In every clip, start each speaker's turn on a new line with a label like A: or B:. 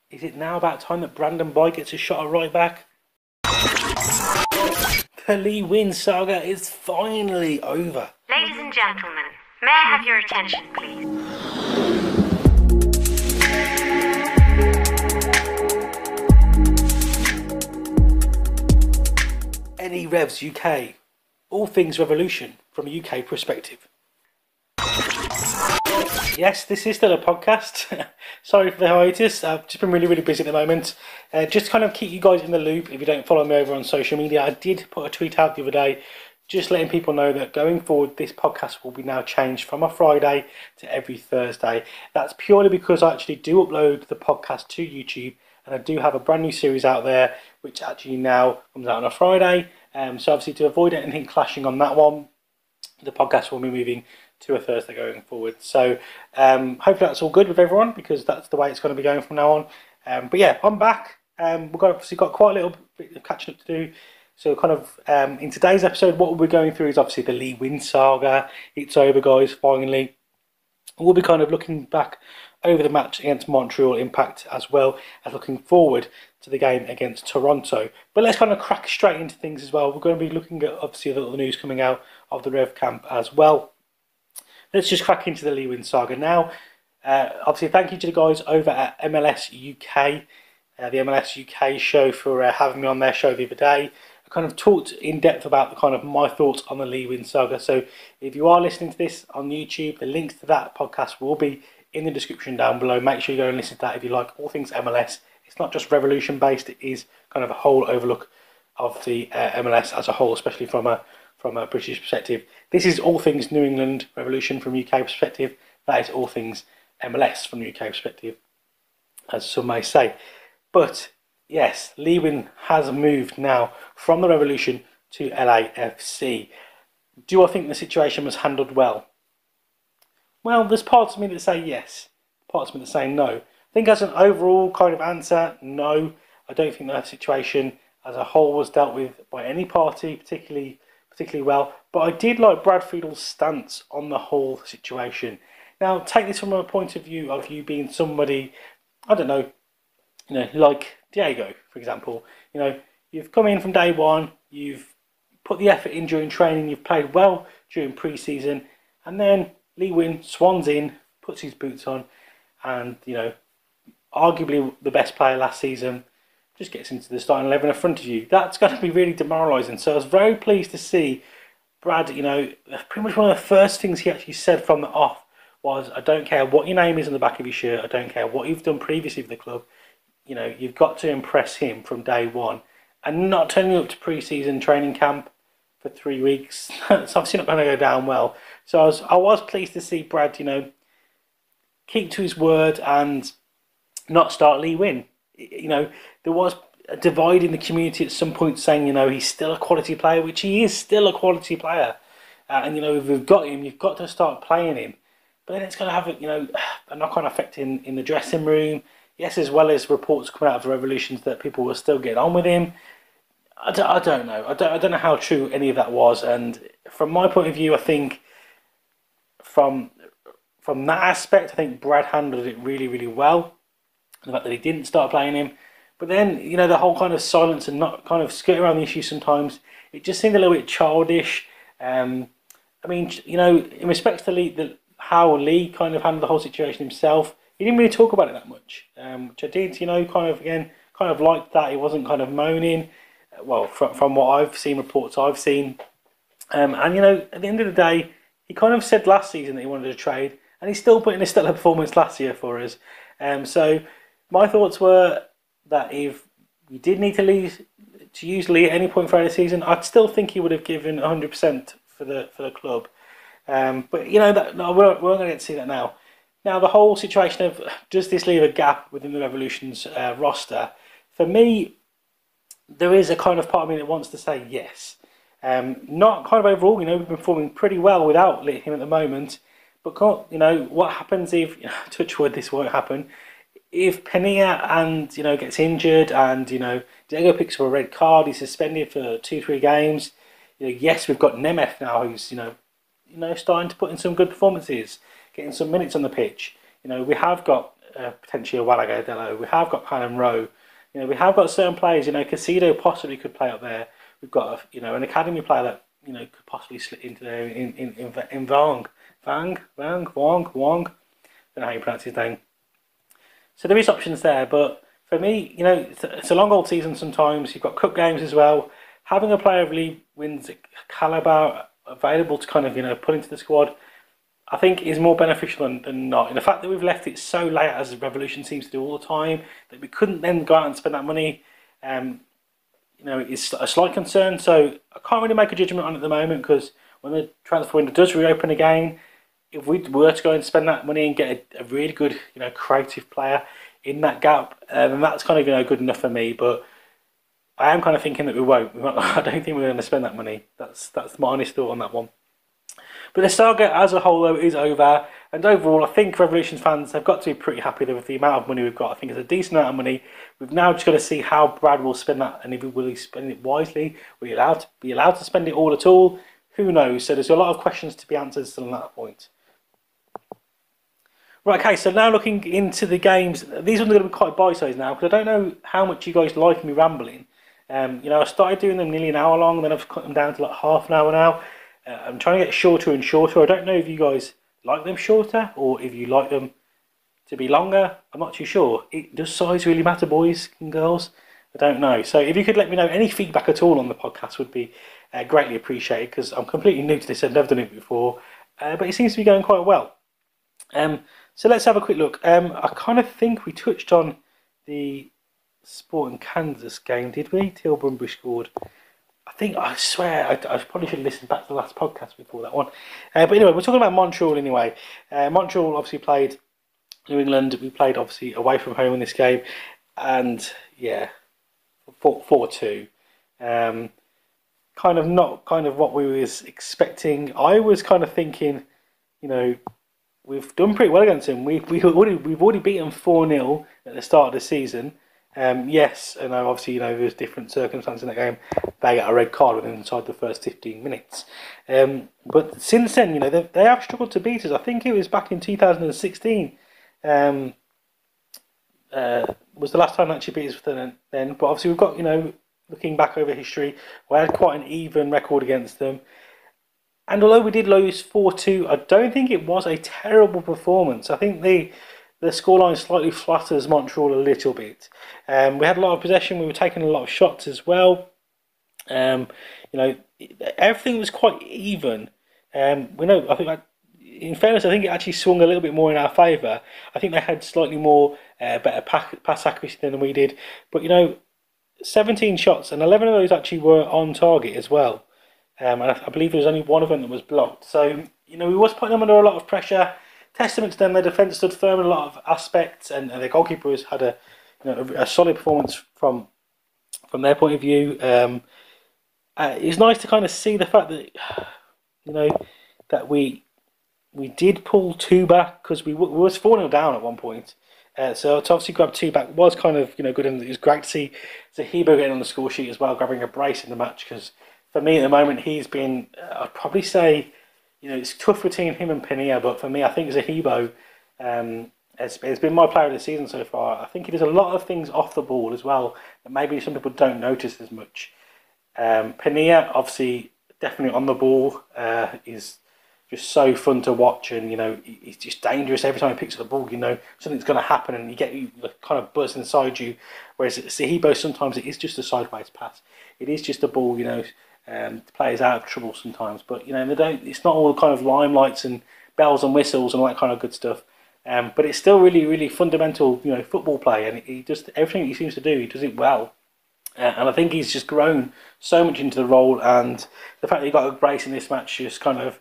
A: Is it now about time that Brandon Boyd gets a shot at right back? The Lee Nguyen saga is finally over.
B: Ladies and gentlemen, may I have your attention, please?
A: LE Revs UK. All things revolution from a UK perspective. Yes, this is still a podcast. Sorry for the hiatus. I've just been really busy at the moment. Just to kind of keep you guys in the loop, if you don't follow me over on social media, I did put a tweet out the other day just letting people know that going forward this podcast will be now changed from a Friday to every Thursday. That's purely because I actually do upload the podcast to YouTube, and I do have a brand new series out there which actually now comes out on a Friday. So obviously to avoid anything clashing on that one, the podcast will be moving to a Thursday going forward. So hopefully that's all good with everyone, because that's the way it's going to be going from now on. But yeah, I'm back. We've obviously got quite a little bit of catching up to do. So kind of in today's episode, what we're going through is obviously the Lee Nguyen saga. It's over, guys, finally. We'll be kind of looking back over the match against Montreal Impact, as well as looking forward to the game against Toronto. But let's kind of crack straight into things as well. We're going to be looking at obviously the news coming out of the Rev camp as well. Let's just crack into the Lee Nguyen saga now. Obviously, thank you to the guys over at MLS UK, the MLS UK show, for having me on their show the other day. I kind of talked in depth about the kind of my thoughts on the Lee Nguyen saga. So if you are listening to this on YouTube, the links to that podcast will be in the description down below. Make sure you go and listen to that if you like all things MLS. It's not just Revolution based, it is kind of a whole overlook of the MLS as a whole, especially from a British perspective. This is all things New England Revolution from UK perspective. That is all things MLS from UK perspective, as some may say. But yes, Lee Nguyen has moved now from the Revolution to LAFC. Do I think the situation was handled well? Well, there's parts of me that say yes, parts of me that say no. I think as an overall kind of answer, no. I don't think that situation as a whole was dealt with by any party particularly well. But I did like Brad Friedel's stance on the whole situation. Now, take this from a point of view of you being somebody, I don't know, like Diego, for example. You've come in from day one, you've put the effort in during training, you've played well during pre-season, and then Lee Nguyen swans in, puts his boots on, and, arguably the best player last season, just gets into the starting 11 in front of you. That's going to be really demoralising. So I was very pleased to see Brad, pretty much one of the first things he actually said from the off was, I don't care what your name is on the back of your shirt, I don't care what you've done previously for the club, you've got to impress him from day one. And not turning up to pre-season training camp for 3 weeks, it's obviously not going to go down well. So I was pleased to see Brad, keep to his word and not start Lee Nguyen. There was a divide in the community at some point saying, he's still a quality player, which he is still a quality player. And, if we've got him, you've got to start playing him. But then it's going to have, a knock-on effect in the dressing room. Yes, as well as reports coming out of the Revolutions that people were still getting on with him. I don't know. I don't know how true any of that was. And from my point of view, I think from that aspect, I think Brad handled it really well. The fact that he didn't start playing him. But then, the whole kind of silence and not kind of skirting around the issue sometimes, it just seemed a little bit childish. In respect to how Lee kind of handled the whole situation himself, he didn't really talk about it that much, which I did, kind of liked that. He wasn't kind of moaning, well, from what I've seen, reports I've seen. At the end of the day, he kind of said last season that he wanted to trade, and he's still put in a stellar performance last year for us. So my thoughts were that if we did need to use Lee at any point throughout the season, I'd still think he would have given 100% for the club. But we're not going to get to see that now. Now, the whole situation of, does this leave a gap within the Revolution's roster? For me, there is a kind of part of me that wants to say yes. Not kind of overall, we've been performing pretty well without him at the moment. But, what happens if, touch wood, this won't happen, if Pena gets injured and, Diego picks up a red card, he's suspended for 2-3 games. Yes, we've got Nemeth now who's, starting to put in some good performances, getting some minutes on the pitch. We have got potentially a Walaga. We have got Pan and Rowe. We have got certain players. Casido possibly could play up there. We've got an academy player that could possibly slip into there in Wong. Don't know how you pronounce his name. So there is options there, but for me, it's a long old season sometimes. You've got cup games as well. Having a player of Lee Nguyen's calibre available to kind of, put into the squad, I think is more beneficial than not. And the fact that we've left it so late, as the Revolution seems to do all the time, that we couldn't then go out and spend that money, is a slight concern. So I can't really make a judgment on it at the moment, because when the transfer window does reopen again, if we were to go and spend that money and get a really good, creative player in that gap, then that's kind of, good enough for me. But I am kind of thinking that we won't. I don't think we're going to spend that money. That's my honest thought on that one. But the saga as a whole, though, is over. And overall, I think Revolution fans have got to be pretty happy with the amount of money we've got. I think it's a decent amount of money. We've now just got to see how Brad will spend that, and if he will spend it wisely. Will he be allowed to spend it all at all? Who knows? So there's a lot of questions to be answered still on that point. Right, okay, so now looking into the games. These ones are going to be quite bite-sized now, because I don't know how much you guys like me rambling. I started doing them nearly an hour long, and then I've cut them down to like half an hour now. I'm trying to get shorter and shorter. I don't know if you guys like them shorter or if you like them to be longer. I'm not too sure. Does size really matter, boys and girls? I don't know. So if you could let me know any feedback at all on the podcast, would be greatly appreciated, because I'm completely new to this. I've never done it before, but it seems to be going quite well. So let's have a quick look. I kind of think we touched on the Sporting Kansas game, did we? Till Bunbury scored. I swear, I probably should have listened back to the last podcast before that one. But anyway, we're talking about Montreal anyway. Montreal obviously played New England. We played obviously away from home in this game. And yeah, 4-2. Kind of not kind of what we was expecting. I was kind of thinking, we've done pretty well against them. We've already beaten 4-0 at the start of the season. Yes, and obviously, there's different circumstances in that game. They got a red card within inside the first 15 minutes. But since then, they have struggled to beat us. I think it was back in 2016 was the last time they actually beat us then. But obviously, we've got, looking back over history, we had quite an even record against them. And although we did lose 4-2, I don't think it was a terrible performance. I think the scoreline slightly flatters Montreal a little bit. We had a lot of possession. We were taking a lot of shots as well. Everything was quite even. In fairness, I think it actually swung a little bit more in our favour. I think they had slightly more better pass accuracy than we did. But 17 shots, and 11 of those actually were on target as well. And I believe there was only one of them that was blocked. So we was putting them under a lot of pressure. Testament to them, their defence stood firm in a lot of aspects, and their goalkeeper has had a solid performance from their point of view. It's nice to kind of see the fact that that we did pull 2 back, because we was 4-0 down at one point. So to obviously grab 2 back was kind of good, and it was great to see Zahibo getting on the score sheet as well, grabbing a brace in the match, because for me at the moment he's been, I'd probably say, it's tough between him and Pinilla, but for me, I think Zahibo has been my player of the season so far. I think he does a lot of things off the ball as well that maybe some people don't notice as much. Pinilla, obviously, definitely on the ball, is just so fun to watch, and he's just dangerous every time he picks up the ball. Something's going to happen, and you kind of buzz inside you. Whereas Zahibo, sometimes it is just a sideways pass. It is just a ball, the players out of trouble sometimes, but it's not all kind of limelights and bells and whistles and all that kind of good stuff. But it's still really, really fundamental, football play, and he just everything he seems to do, he does it well. And I think he's just grown so much into the role, and the fact that he got a brace in this match just kind of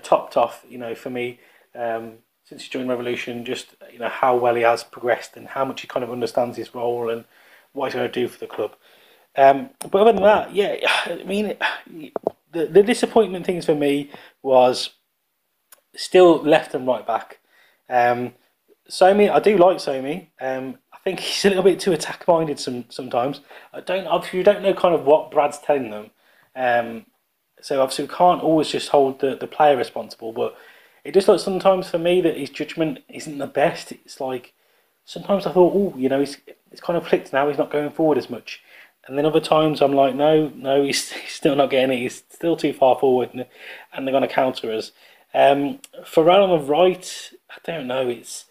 A: topped off, for me, since he joined Revolution, just how well he has progressed and how much he kind of understands his role and what he's going to do for the club. But other than that, yeah, I mean, the disappointment things for me was still left and right back. Somi, I do like Somi. I think he's a little bit too attack-minded sometimes. Obviously, you don't know kind of what Brad's telling them. So obviously we can't always just hold the player responsible, but it just looks sometimes for me that his judgment isn't the best. It's like sometimes I thought, oh, it's kind of clicked now. He's not going forward as much. And then other times I'm like, no, he's still not getting it. He's still too far forward, and they're going to counter us. Farrell on the right, I don't know. It's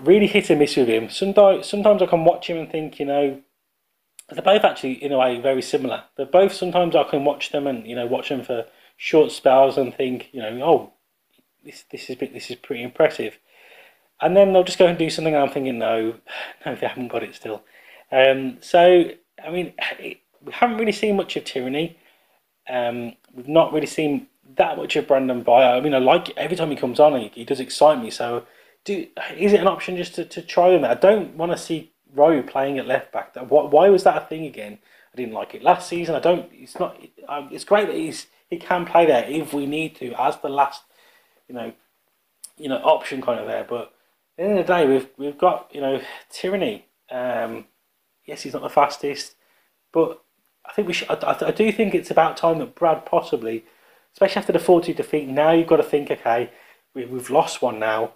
A: really hit and miss with him. Sometimes I can watch him and think, they're both actually in a way very similar. They're both, sometimes I can watch them and watch them for short spells and think, oh, this is pretty impressive. And then they'll just go and do something, and I'm thinking, no, they haven't got it still. So I mean, we haven't really seen much of Tyranny. We've not really seen that much of Brandon Byer. I mean, I like every time he comes on, he does excite me. So, is it an option just to try him? I don't want to see Rowe playing at left back. Why was that a thing again? I didn't like it last season. I don't. It's not. It's great that he can play there if we need to as the last, option kind of there. But at the end of the day, we've got Tyranny. Yes, he's not the fastest, but I think we should. I do think it's about time that Brad possibly, especially after the 4-2 defeat. Now you've got to think, okay, we've lost one now.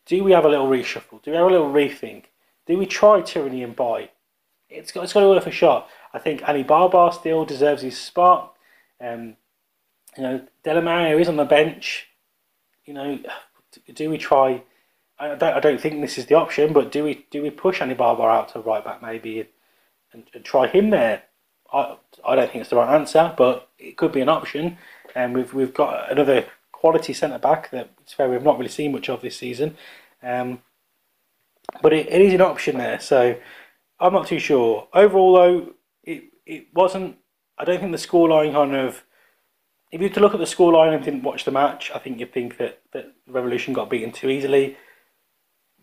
A: Do we have a little reshuffle? Do we have a little rethink? Do we try Tyranny and Buy? It's got to be worth a shot. I think Annie Barbar still deserves his spot. Delamario is on the bench. Do we try? I don't think this is the option, but do we push Annie Barbar out to right back maybe and try him there? I don't think it's the right answer, but it could be an option. And we've got another quality centre back that it's fair we've not really seen much of this season. But it is an option there, so I'm not too sure. Overall, though, it wasn't. I don't think the scoreline kind of. If you were to look at the scoreline and didn't watch the match, I think you'd think that Revolution got beaten too easily.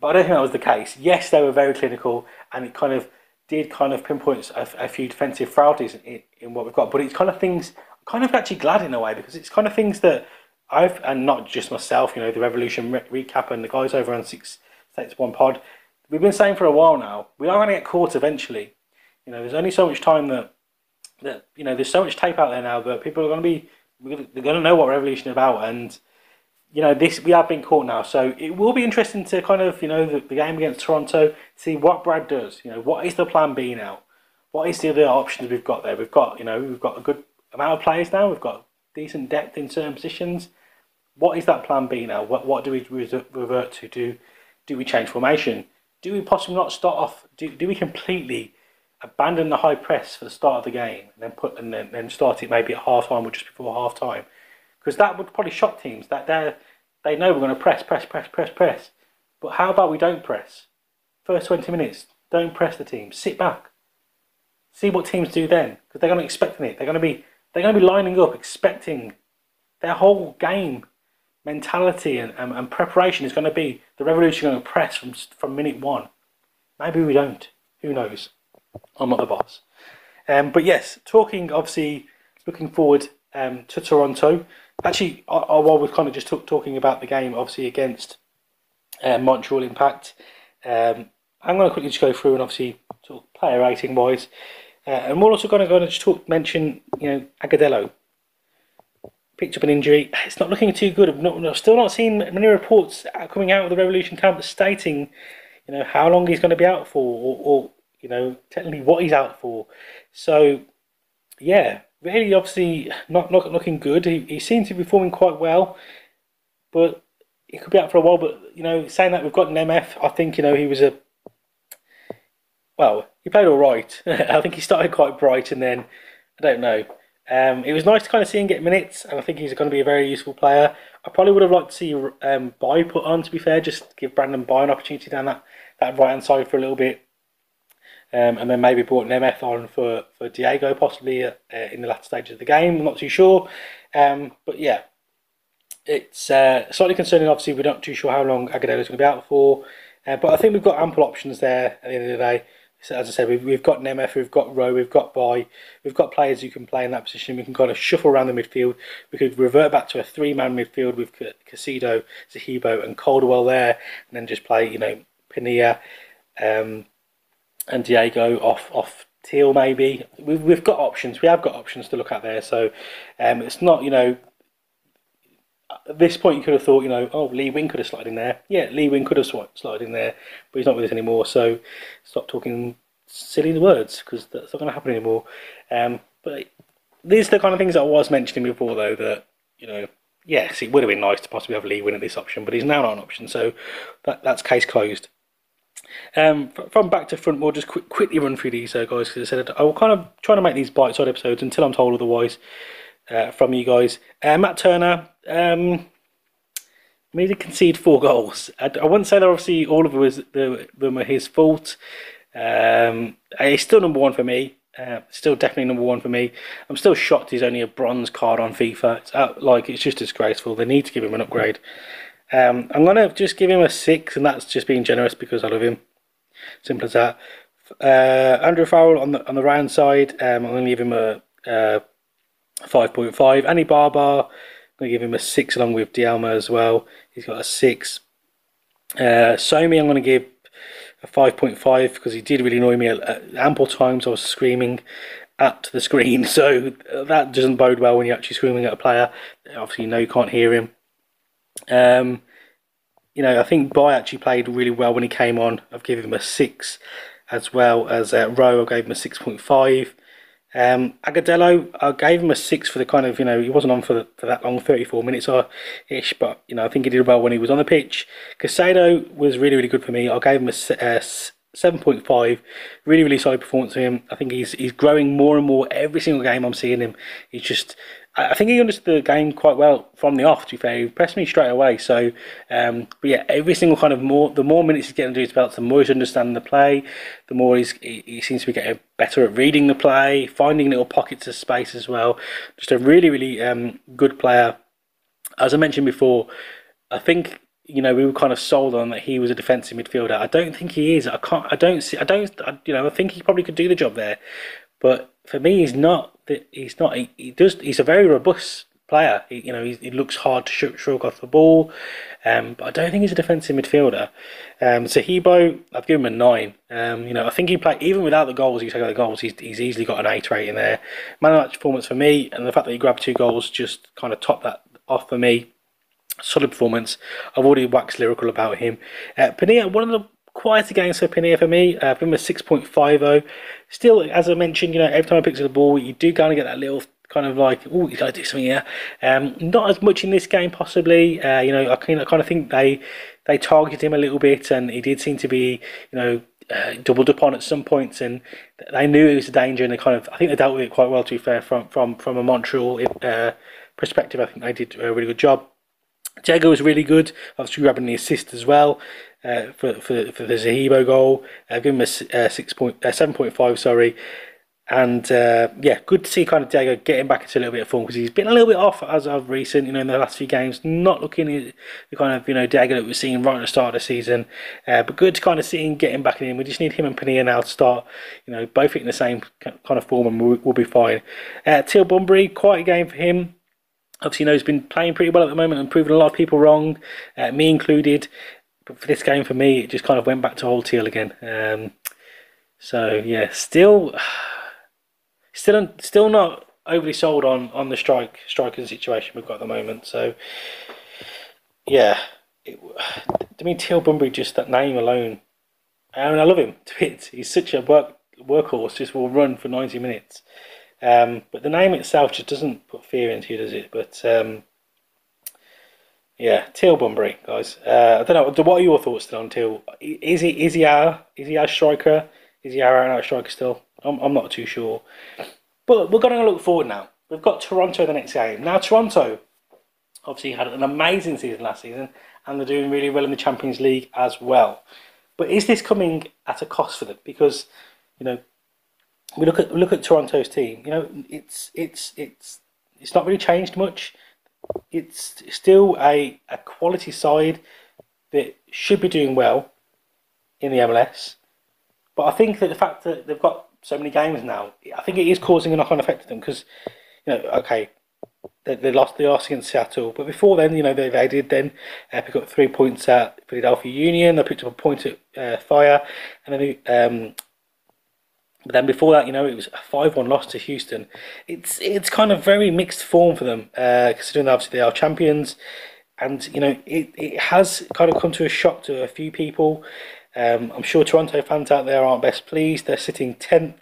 A: But I don't think that was the case. Yes, they were very clinical, and it kind of did pinpoint a few defensive frailties in what we've got. But it's kind of things. I'm kind of actually glad in a way, because it's kind of things that and not just myself, the Revolution recap and the guys over on 6 States 1 Pod, we've been saying for a while now, we are going to get caught eventually. There's only so much time that there's so much tape out there now that people are going to be, they're going to know what Revolution is about, and this, we have been caught now, so it will be interesting to kind of, the game against Toronto, see what Brad does. What is the plan B now? What is the other options we've got there? We've got a good amount of players now. We've got decent depth in certain positions. What is that plan B now? What do we revert to? Do we change formation? Do we possibly not start off? Do we completely abandon the high press for the start of the game and then start it maybe at half time or just before half time? Because that would probably shock teams. That they know we're going to press. But how about we don't press? First 20 minutes, don't press the team. Sit back. See what teams do then, because they're going to be expecting it. They're going to be lining up, expecting. Their whole game mentality and preparation is going to be the Revolution going to press from minute one. Maybe we don't. Who knows? I'm not the boss. But yes, obviously looking forward to Toronto. Actually, while we're kind of just talking about the game, obviously against Montreal Impact, I'm going to quickly just go through and obviously talk player rating wise, and we're also going to just mention Agudelo picked up an injury. It's not looking too good. I've still not seen many reports coming out of the Revolution camp stating how long he's going to be out for, or technically what he's out for. So yeah, really obviously not looking good. He seems to be performing quite well, but he could be out for a while. But saying that, we've got an MF. I think he was he played all right. I think he started quite bright, and then I don't know. It was nice to kind of see him get minutes, and I think he's going to be a very useful player. I probably would have liked to see Bai put on, to be fair, just give Brandon Bai an opportunity down that right hand side for a little bit. And then maybe brought an MF on for Diego possibly in the latter stages of the game. I'm not too sure. But yeah, it's slightly concerning. Obviously, we're not too sure how long Agadelo's going to be out for. But I think we've got ample options there at the end of the day. So as I said, we've got an MF, we've got Rowe, we've got Bai, we've got players who can play in that position. We can kind of shuffle around the midfield. We could revert back to a 3-man midfield with Casido, Zahibo and Caldwell there, and then just play, Pinilla and Diego off Teal maybe. We've got options. We have got options to look at there. So it's not, at this point you could have thought, oh, Lee Nguyen could have slotted in there. Yeah, Lee Nguyen could have slotted in there, but he's not with us anymore. So stop talking silly words, because that's not going to happen anymore. But these are the kind of things that I was mentioning before, though, that, yes, it would have been nice to possibly have Lee Nguyen at this option, but he's now not an option, so that's case closed. From back to front, we'll just quickly run through these, guys, because I said I will kind of try to make these bite-sized episodes until I'm told otherwise from you guys. Matt Turner, made to concede 4 goals. I wouldn't say that obviously all of them were his fault. He's still number 1 for me. Still definitely number 1 for me. I'm still shocked he's only a bronze card on FIFA. It's just disgraceful. They need to give him an upgrade. I'm going to just give him a 6, and that's just being generous because I love him. Simple as that. Andrew Farrell on the round side, I'm going to give him a 5.5. Annie Barbar, I'm going to give him a 6 along with Dialma as well. He's got a 6. Somi, I'm going to give a 5.5 because he did really annoy me at ample times. I was screaming at the screen, so that doesn't bode well when you're actually screaming at a player. Obviously, you can't hear him. I think Bai actually played really well when he came on. I've given him a 6, as well as Rowe. I gave him a 6.5. Agadello, I gave him a 6 for the kind of, he wasn't on for that long, 34 minutes ish, but I think he did well when he was on the pitch. Casado was really, really good for me. I gave him a 7.5. Really, really solid performance for him. I think he's growing more and more every single game I'm seeing him. I think he understood the game quite well from the off, to be fair. He pressed me straight away. So, but yeah, every single kind of the more minutes he's getting under his belt, the more he's understanding the play, the more he seems to be getting better at reading the play, finding little pockets of space as well. Just a really, really good player. As I mentioned before, I think we were kind of sold on that he was a defensive midfielder. I don't think he is. I think he probably could do the job there, but for me, he's not. He's a very robust player. He looks hard to shrug off the ball, but I don't think he's a defensive midfielder. So Hebo, I've given him a 9. I think he played even without the goals. You take out the goals, he's easily got an 8 rating there. Man of match performance for me, and the fact that he grabbed 2 goals just kind of topped that off for me. Solid performance. I've already waxed lyrical about him. Pinilla, one of the quieter games for Pinilla for me. I've given him a 6.50. Still, as I mentioned, every time I pick up the ball, you do kind of get that little kind of like, oh, you got to do something here. Not as much in this game, possibly. I kind of think they targeted him a little bit, and he did seem to be, doubled upon at some points, and they knew it was a danger, and I think they dealt with it quite well. To be fair, from a Montreal perspective, I think they did a really good job. Diego was really good, obviously grabbing the assist as well for the Zahibo goal. I've given him a 7.5, sorry. And good to see kind of Diego getting back into a little bit of form, because he's been a little bit off as of recent, in the last few games, not looking at the kind of, Diego that we're seeing right at the start of the season. But good to kind of see him getting back in. We just need him and Pinilla now to start, both in the same kind of form, and we'll be fine. Teal Bunbury, quite a game for him. Obviously, he's been playing pretty well at the moment and proving a lot of people wrong, me included. But for this game, for me, it just kind of went back to old Teal again. So yeah, still not overly sold on the striker situation we've got at the moment. So yeah, Teal Bunbury, just that name alone, I love him to bits. He's such a workhorse, just will run for 90 minutes. But the name itself just doesn't put fear into you, does it? But yeah, Teal Bunbury, guys. I don't know. What are your thoughts still on Teal? Is he our striker? Is he our out striker still? I'm not too sure. But we're going to look forward now. We've got Toronto the next game. Now, Toronto obviously had an amazing season last season, and they're doing really well in the Champions League as well. But is this coming at a cost for them? Because we look at Toronto's team. It's not really changed much. It's still a quality side that should be doing well in the MLS. But I think that the fact that they've got so many games now, I think it is causing a knock-on effect to them, because okay, they lost against Seattle, but before then, they did then pick up 3 points at Philadelphia Union. They picked up a point at Fire, and then But then before that, it was a 5-1 loss to Houston. It's kind of very mixed form for them, considering that obviously they are champions. And, it has kind of come to a shock to a few people. I'm sure Toronto fans out there aren't best pleased. They're sitting 10th,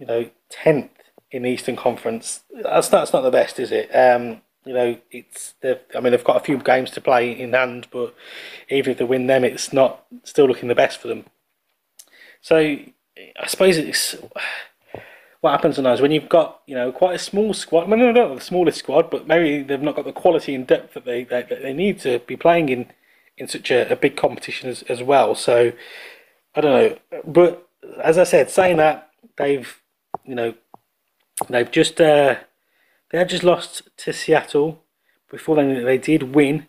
A: 10th in the Eastern Conference. That's not the best, is it? They've got a few games to play in hand, but even if they win them, it's not still looking the best for them. So I suppose it's what happens on those when you've got quite a small squad. I mean, not the smallest squad, but maybe they've not got the quality and depth that they need to be playing in such a big competition as well. So I don't know, but as I said, saying that they've just they had just lost to Seattle. Before then, they did win.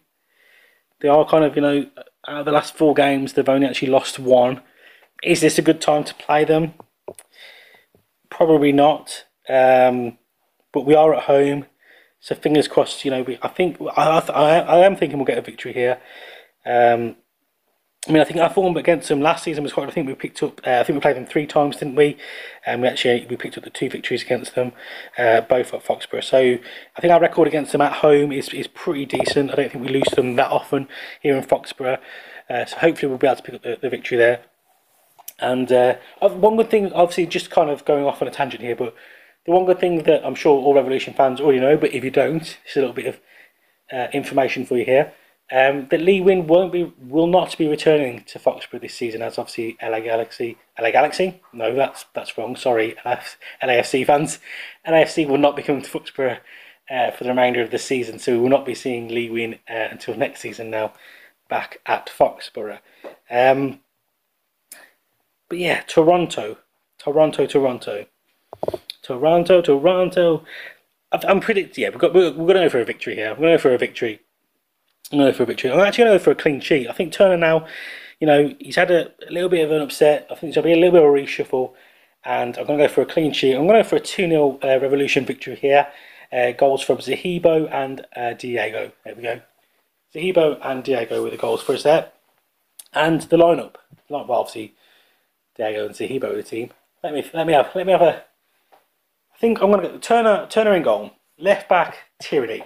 A: They are kind of out of the last 4 games, they've only actually lost 1. Is this a good time to play them? Probably not, but we are at home, so fingers crossed. I am thinking we'll get a victory here. I think our form against them last season was quite. I think we picked up. I think we played them 3 times, didn't we? And we picked up the 2 victories against them, both at Foxborough. So I think our record against them at home is pretty decent. I don't think we lose to them that often here in Foxborough. So hopefully we'll be able to pick up the victory there. And one good thing, obviously, just kind of going off on a tangent here, but the one good thing that I'm sure all Revolution fans already know, but if you don't, it's a little bit of information for you here. That Lee Nguyen will not be returning to Foxborough this season, as obviously LA Galaxy. No, that's wrong. Sorry, LAFC fans. LAFC will not be coming to Foxborough for the remainder of the season, so we will not be seeing Lee Nguyen until next season. Now, back at Foxborough. But yeah, Toronto. I'm predicting. Yeah, we're going to go for a victory here. I'm going to go for a victory. I'm actually going to go for a clean sheet. I think Turner now, he's had a little bit of an upset. I think there'll be a little bit of a reshuffle, and I'm going to go for a clean sheet. I'm going to go for a 2-0 Revolution victory here. Goals from Zahibo and Diego. There we go. Zahibo and Diego with the goals for us there. And the lineup. Well, obviously, Diego and Zahibo with the team. Let me have a. I think I'm going to get Turner in goal. Left back Tierney.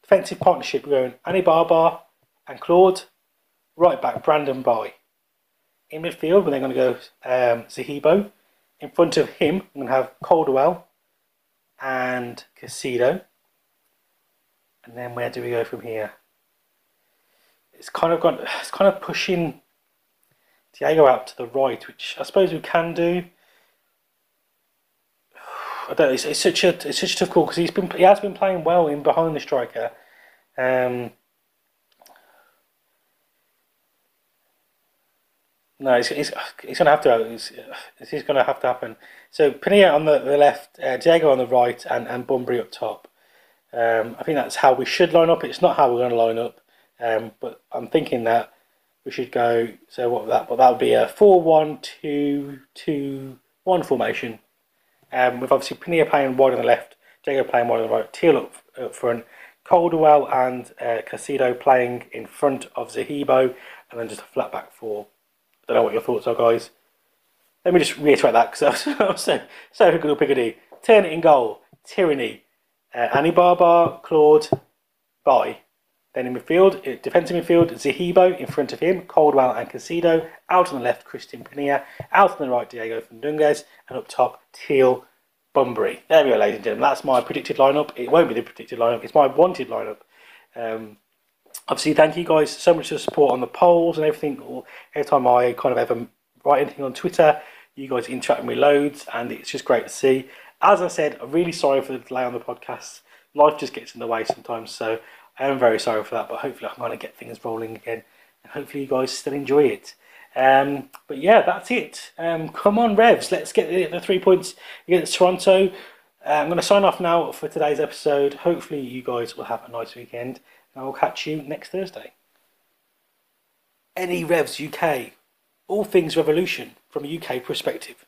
A: Defensive partnership, we're going Annie Barbar and Claude. Right back, Brandon Boy. In midfield, we're then going to go Zahibo. In front of him, I'm going to have Caldwell and Casido. And then where do we go from here? It's kind of pushing Diego out to the right, which I suppose we can do. I don't know. It's such a tough call because he has been playing well in behind the striker. No, it's going to have to. This is going to have to happen. So Pinilla on the left, Diego on the right, and Bunbury up top. I think that's how we should line up. It's not how we're going to line up, but I'm thinking that we should go. So what would that? Well, that would be a 4-1-2-2-1 formation. With obviously Pinilla playing wide on the left, Diego playing wide on the right, Teal up front, Caldwell and Casido playing in front of Zahibo, and then just a flat back 4. I don't know what your thoughts are, guys. Let me just reiterate that because I was so good pickety. Turner in goal, Tyranny, Annie Barbar, Claude, Boy. Then in midfield, defensive midfield, Zahibo in front of him, Caldwell and Casido. Out on the left, Christian Pinilla. Out on the right, Diego Fernandez. And up top, Teal, Bunbury. There we go, ladies and gentlemen. That's my predicted lineup. It won't be the predicted lineup. It's my wanted lineup. Obviously, thank you guys so much for the support on the polls and everything. Every time I kind of ever write anything on Twitter, you guys interact with me loads, and it's just great to see. As I said, I'm really sorry for the delay on the podcast. Life just gets in the way sometimes, so I am very sorry for that, but hopefully I'm going to get things rolling again, and hopefully you guys still enjoy it. But yeah, that's it. Come on, Revs, let's get the 3 points against Toronto. I'm going to sign off now for today's episode. Hopefully you guys will have a nice weekend, and I will catch you next Thursday. Any Revs UK, all things Revolution from a UK perspective.